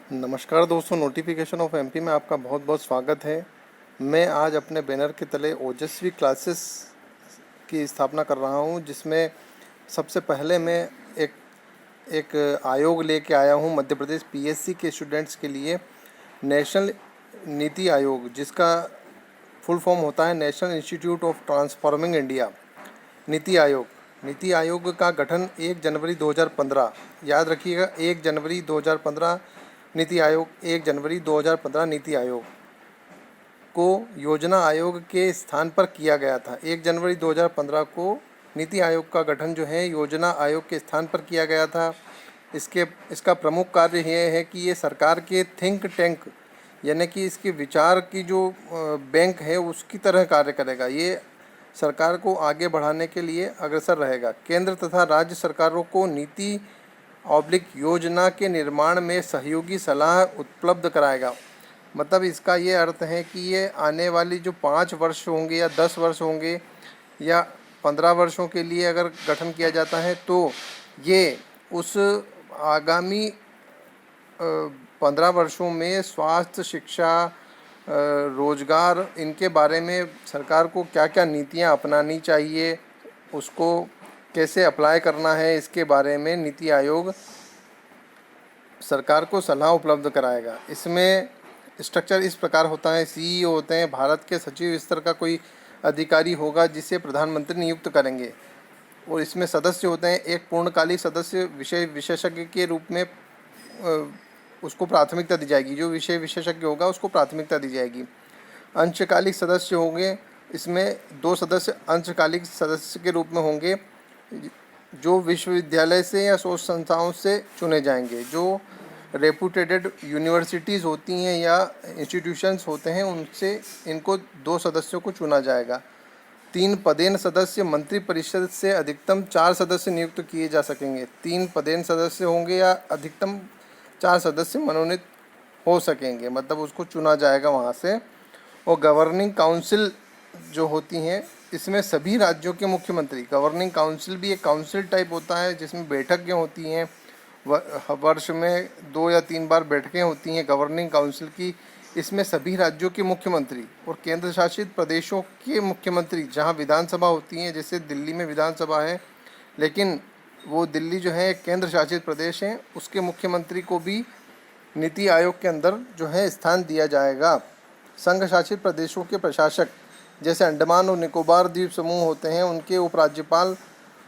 नमस्कार दोस्तों, notification of MP में आपका बहुत बहुत स्वागत है। मैं आज अपने बैनर के तले ओजस्वी क्लासेस की स्थापना कर रहा हूं, जिसमें सबसे पहले मैं एक एक आयोग लेके आया हूं मध्य प्रदेश पीएससी के स्टूडेंट्स के लिए। नेशनल नीति आयोग, जिसका फुल फॉर्म होता है national institute of transforming India. NITI Aayog का गठन 1 जनवरी 2015, याद रखिएगा 1 जनवरी 2015 नीति आयोग, 1 जनवरी 2015 नीति आयोग को योजना आयोग के स्थान पर किया गया था। 1 जनवरी 2015 को नीति आयोग का गठन जो है योजना आयोग के स्थान पर किया गया था। इसका प्रमुख कार्य यह है कि ये सरकार के थिंक टैंक यानी कि इसके विचार की जो बैंक है उसकी तरह कार्य करेगा। ये सरकार को आगे बढ़ाने के लिए अग्रसर रहेगा। केंद्र तथा राज्य सरकारों को नीति योजना के निर्माण में सहयोगी सलाह उपलब्ध कराएगा। मतलब इसका ये अर्थ है कि ये आने वाली जो 5 वर्ष होंगे या 10 वर्ष होंगे या 15 वर्षों के लिए अगर गठन किया जाता है तो ये उस आगामी 15 वर्षों में स्वास्थ्य, शिक्षा, रोजगार, इनके बारे में सरकार को क्या क्या नीतियां अपनानी चाहिए, उसको कैसे अप्लाई करना है, इसके बारे में नीति आयोग सरकार को सलाह उपलब्ध कराएगा। इसमें स्ट्रक्चर इस प्रकार होता है, सीईओ होते हैं, भारत के सचिव स्तर का कोई अधिकारी होगा जिसे प्रधानमंत्री नियुक्त करेंगे, और इसमें सदस्य होते हैं। एक पूर्णकालिक सदस्य विषय विशेषज्ञ के रूप में उसको प्राथमिकता दी जाएगी। जो विषय विशेषज्ञ होगा उसको प्राथमिकता दी जाएगी। अंशकालिक सदस्य होंगे, इसमें 2 सदस्य अंशकालिक सदस्य के रूप में होंगे जो विश्वविद्यालय से या शोध संस्थाओं से चुने जाएंगे। जो रेपुटेटेड यूनिवर्सिटीज़ होती हैं या इंस्टीट्यूशंस होते हैं उनसे इनको 2 सदस्यों को चुना जाएगा। 3 पदेन सदस्य मंत्रिपरिषद से अधिकतम 4 सदस्य नियुक्त किए जा सकेंगे। 3 पदेन सदस्य होंगे या अधिकतम 4 सदस्य मनोनीत हो सकेंगे, मतलब उसको चुना जाएगा वहाँ से। और गवर्निंग काउंसिल जो होती हैं, इसमें सभी राज्यों के मुख्यमंत्री, गवर्निंग काउंसिल भी एक काउंसिल टाइप होता है जिसमें बैठकें होती हैं, वर्ष में 2 या 3 बार बैठकें होती हैं गवर्निंग काउंसिल की। इसमें सभी राज्यों के मुख्यमंत्री और केंद्र शासित प्रदेशों के मुख्यमंत्री, जहां विधानसभा होती हैं, जैसे दिल्ली में विधानसभा है, लेकिन वो दिल्ली जो है केंद्र शासित प्रदेश है, उसके मुख्यमंत्री को भी नीति आयोग के अंदर जो है स्थान दिया जाएगा। संघ शासित प्रदेशों के प्रशासक, जैसे अंडमान और निकोबार द्वीप समूह होते हैं, उनके उपराज्यपाल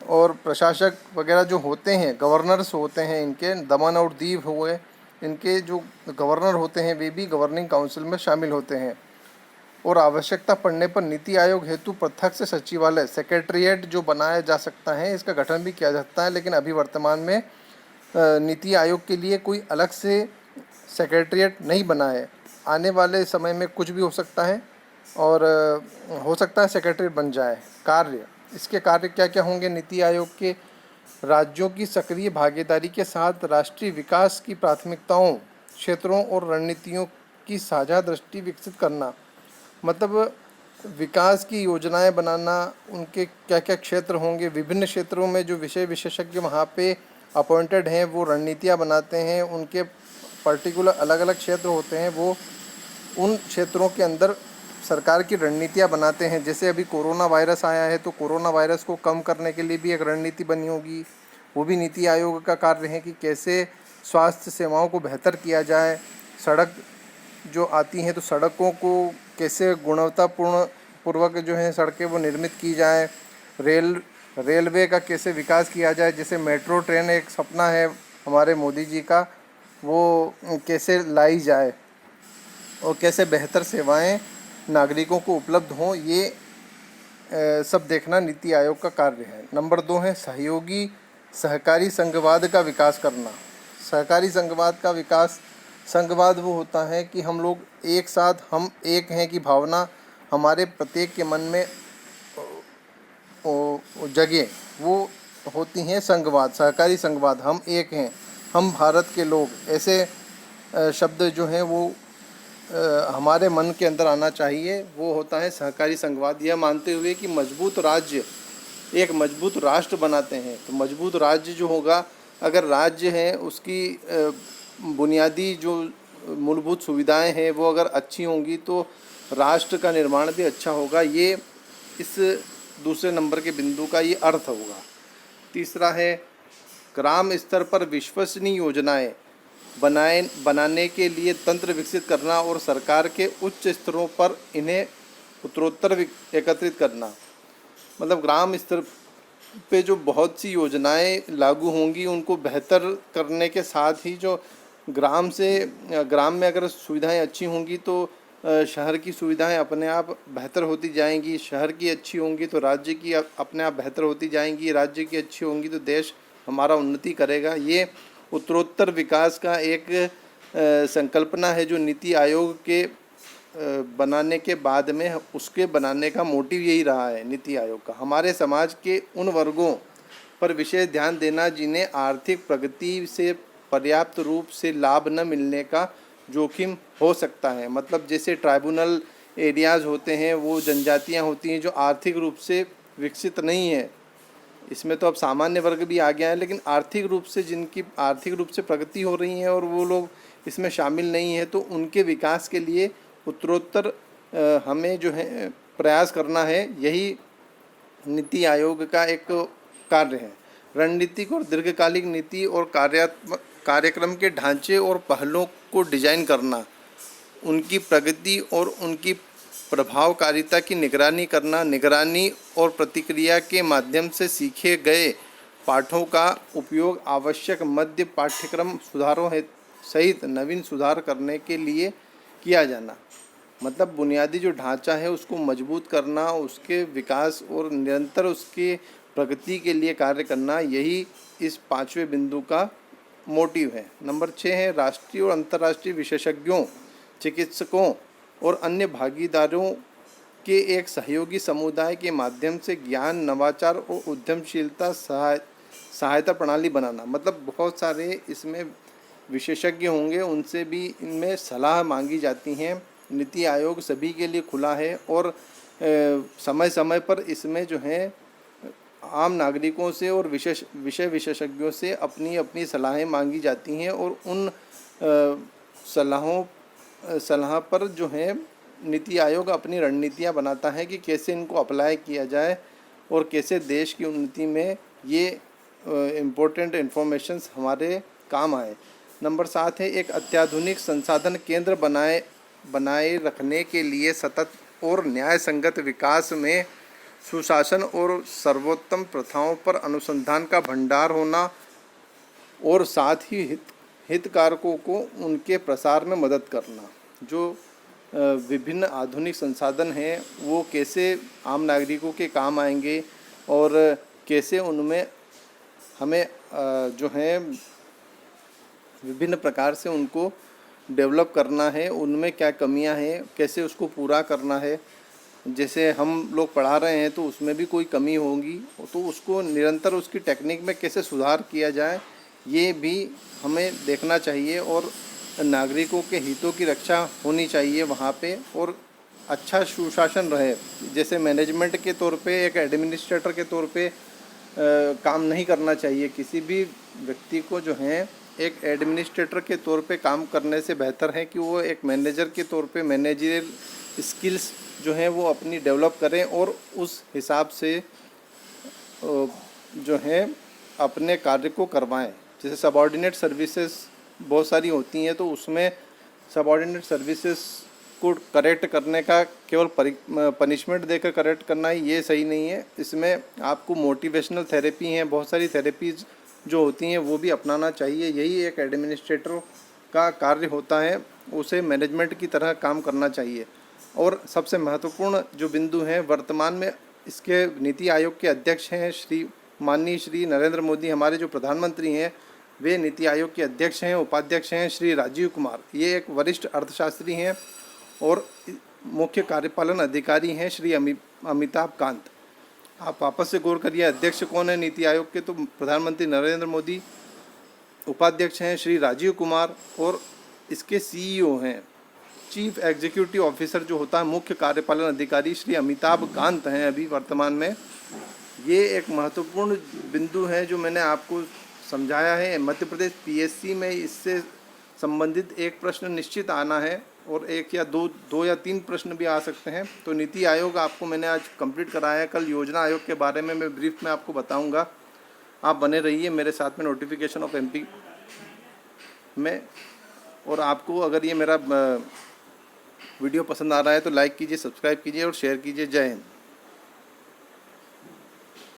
और प्रशासक वगैरह जो होते हैं, गवर्नर्स होते हैं इनके, दमन और दीव हुए, इनके जो गवर्नर होते हैं वे भी गवर्निंग काउंसिल में शामिल होते हैं। और आवश्यकता पड़ने पर नीति आयोग हेतु पृथक से सचिवालय, सेक्रेटरीट जो बनाया जा सकता है, इसका गठन भी किया जा सकता है। लेकिन अभी वर्तमान में नीति आयोग के लिए कोई अलग से सेक्रेटरीट नहीं बना है। आने वाले समय में कुछ भी हो सकता है और हो सकता है सेक्रेटरी बन जाए। इसके कार्य क्या क्या होंगे नीति आयोग के? राज्यों की सक्रिय भागीदारी के साथ राष्ट्रीय विकास की प्राथमिकताओं, क्षेत्रों और रणनीतियों की साझा दृष्टि विकसित करना, मतलब विकास की योजनाएं बनाना, उनके क्या क्या क्षेत्र होंगे, विभिन्न क्षेत्रों में जो विषय विशेषज्ञ वहाँ पे अपॉइंटेड हैं वो रणनीतियाँ बनाते हैं। उनके पर्टिकुलर अलग अलग क्षेत्र होते हैं, वो उन क्षेत्रों के अंदर सरकार की रणनीतियाँ बनाते हैं। जैसे अभी कोरोना वायरस आया है तो कोरोना वायरस को कम करने के लिए भी एक रणनीति बनी होगी, वो भी नीति आयोग का कार्य है कि कैसे स्वास्थ्य सेवाओं को बेहतर किया जाए। सड़क जो आती हैं तो सड़कों को कैसे गुणवत्तापूर्वक जो है सड़कें वो निर्मित की जाए। रेलवे का कैसे विकास किया जाए, जैसे मेट्रो ट्रेन एक सपना है हमारे मोदी जी का, वो कैसे लाई जाए और कैसे बेहतर सेवाएं नागरिकों को उपलब्ध हों, ये सब देखना नीति आयोग का कार्य है। नंबर 2 है सहयोगी सहकारी संघवाद का विकास करना। सहकारी संघवाद का विकास, संघवाद वो होता है कि हम लोग एक साथ, हम एक हैं की भावना हमारे प्रत्येक के मन में जगे, वो होती हैं संघवाद, सहकारी संघवाद। हम एक हैं, हम भारत के लोग, ऐसे शब्द जो हैं वो हमारे मन के अंदर आना चाहिए। वो होता है सहकारी संघवाद। यह मानते हुए कि मजबूत राज्य एक मजबूत राष्ट्र बनाते हैं। तो मजबूत राज्य जो होगा, अगर राज्य है उसकी बुनियादी जो मूलभूत सुविधाएं हैं वो अगर अच्छी होंगी तो राष्ट्र का निर्माण भी अच्छा होगा। ये इस दूसरे नंबर के बिंदु का ये अर्थ होगा। तीसरा है ग्राम स्तर पर विश्वसनीय योजनाएं बनाने के लिए तंत्र विकसित करना और सरकार के उच्च स्तरों पर इन्हें उत्तरोत्तर एकत्रित करना। मतलब ग्राम स्तर पे जो बहुत सी योजनाएं लागू होंगी उनको बेहतर करने के साथ ही जो ग्राम में अगर सुविधाएं अच्छी होंगी तो शहर की सुविधाएं अपने आप बेहतर होती जाएंगी। शहर की अच्छी होंगी तो राज्य की अपने आप बेहतर होती जाएंगी। राज्य की अच्छी होंगी तो देश हमारा उन्नति करेगा। ये उत्तरोत्तर विकास का एक संकल्पना है जो नीति आयोग के बनाने के बाद में उसके बनाने का मोटिव यही रहा है नीति आयोग का। हमारे समाज के उन वर्गों पर विशेष ध्यान देना जिन्हें आर्थिक प्रगति से पर्याप्त रूप से लाभ न मिलने का जोखिम हो सकता है। मतलब जैसे ट्राइब्यूनल एरियाज़ होते हैं, वो जनजातियां होती हैं जो आर्थिक रूप से विकसित नहीं है। इसमें तो अब सामान्य वर्ग भी आ गया है, लेकिन आर्थिक रूप से जिनकी आर्थिक रूप से प्रगति हो रही है और वो लोग इसमें शामिल नहीं है, तो उनके विकास के लिए उत्तरोत्तर हमें जो है प्रयास करना है। यही नीति आयोग का एक कार्य है। रणनीतिक और दीर्घकालिक नीति और कार्यक्रम के ढांचे और पहलों को डिजाइन करना, उनकी प्रगति और उनकी प्रभावकारिता की निगरानी करना, निगरानी और प्रतिक्रिया के माध्यम से सीखे गए पाठों का उपयोग आवश्यक मध्य पाठ्यक्रम सुधारों सहित नवीन सुधार करने के लिए किया जाना। मतलब बुनियादी जो ढांचा है उसको मजबूत करना, उसके विकास और निरंतर उसके प्रगति के लिए कार्य करना, यही इस पांचवें बिंदु का मोटिव है। नंबर 6 है राष्ट्रीय और अंतर्राष्ट्रीय विशेषज्ञों, चिकित्सकों और अन्य भागीदारों के एक सहयोगी समुदाय के माध्यम से ज्ञान, नवाचार और उद्यमशीलता सहायता प्रणाली बनाना। मतलब बहुत सारे इसमें विशेषज्ञ होंगे, उनसे भी इनमें सलाह मांगी जाती हैं। नीति आयोग सभी के लिए खुला है और समय समय पर इसमें जो है आम नागरिकों से और विषय विशेषज्ञों से अपनी अपनी सलाहें मांगी जाती हैं और उन सलाह पर जो है नीति आयोग अपनी रणनीतियां बनाता है कि कैसे इनको अप्लाई किया जाए और कैसे देश की उन्नति में ये इम्पोर्टेंट इन्फॉर्मेशंस हमारे काम आए। नंबर 7 है एक अत्याधुनिक संसाधन केंद्र बनाए रखने के लिए सतत और न्याय संगत विकास में सुशासन और सर्वोत्तम प्रथाओं पर अनुसंधान का भंडार होना और साथ ही हितधारकों को उनके प्रसार में मदद करना। जो विभिन्न आधुनिक संसाधन हैं वो कैसे आम नागरिकों के काम आएंगे और कैसे उनमें हमें जो है विभिन्न प्रकार से उनको डेवलप करना है, उनमें क्या कमियां हैं, कैसे उसको पूरा करना है। जैसे हम लोग पढ़ा रहे हैं तो उसमें भी कोई कमी होगी तो उसको निरंतर उसकी टेक्निक में कैसे सुधार किया जाए, ये भी हमें देखना चाहिए और नागरिकों के हितों की रक्षा होनी चाहिए वहाँ पे और अच्छा सुशासन रहे। जैसे मैनेजमेंट के तौर पे एक एडमिनिस्ट्रेटर के तौर पे काम नहीं करना चाहिए। किसी भी व्यक्ति को जो है एक एडमिनिस्ट्रेटर के तौर पे काम करने से बेहतर है कि वो एक मैनेजर के तौर पे मैनेजरियल स्किल्स जो हैं वो अपनी डेवलप करें और उस हिसाब से जो है अपने कार्य को करवाएं। जैसे सबऑर्डिनेट सर्विसेज बहुत सारी होती हैं तो उसमें सबऑर्डिनेट सर्विसेज को करेक्ट करने का केवल पनिशमेंट देकर करेक्ट करना ही ये सही नहीं है। इसमें आपको मोटिवेशनल थेरेपी हैं, बहुत सारी थेरेपीज़ जो होती हैं वो भी अपनाना चाहिए। यही एक एडमिनिस्ट्रेटर का कार्य होता है, उसे मैनेजमेंट की तरह काम करना चाहिए। और सबसे महत्वपूर्ण जो बिंदु हैं, वर्तमान में इसके नीति आयोग के अध्यक्ष हैं माननीय श्री नरेंद्र मोदी, हमारे जो प्रधानमंत्री हैं वे नीति आयोग के अध्यक्ष हैं। उपाध्यक्ष हैं श्री राजीव कुमार, ये एक वरिष्ठ अर्थशास्त्री हैं और मुख्य कार्यपालन अधिकारी हैं श्री अमिताभ कांत। आप वापस से गौर करिए, अध्यक्ष कौन है नीति आयोग के, तो प्रधानमंत्री नरेंद्र मोदी। उपाध्यक्ष हैं श्री राजीव कुमार और इसके सीईओ हैं, चीफ एग्जीक्यूटिव ऑफिसर जो होता है मुख्य कार्यपालन अधिकारी, श्री अमिताभ कांत हैं अभी वर्तमान में। ये एक महत्वपूर्ण बिंदु है जो मैंने आपको समझाया है। मध्य प्रदेश पीएससी में इससे संबंधित एक प्रश्न निश्चित आना है और एक या दो या तीन प्रश्न भी आ सकते हैं। तो नीति आयोग आपको मैंने आज कंप्लीट कराया है। कल योजना आयोग के बारे में मैं ब्रीफ में आपको बताऊंगा। आप बने रहिए मेरे साथ में नोटिफिकेशन ऑफ एमपी में। और आपको अगर ये मेरा वीडियो पसंद आ रहा है तो लाइक कीजिए, सब्सक्राइब कीजिए और शेयर कीजिए। जय हिंद।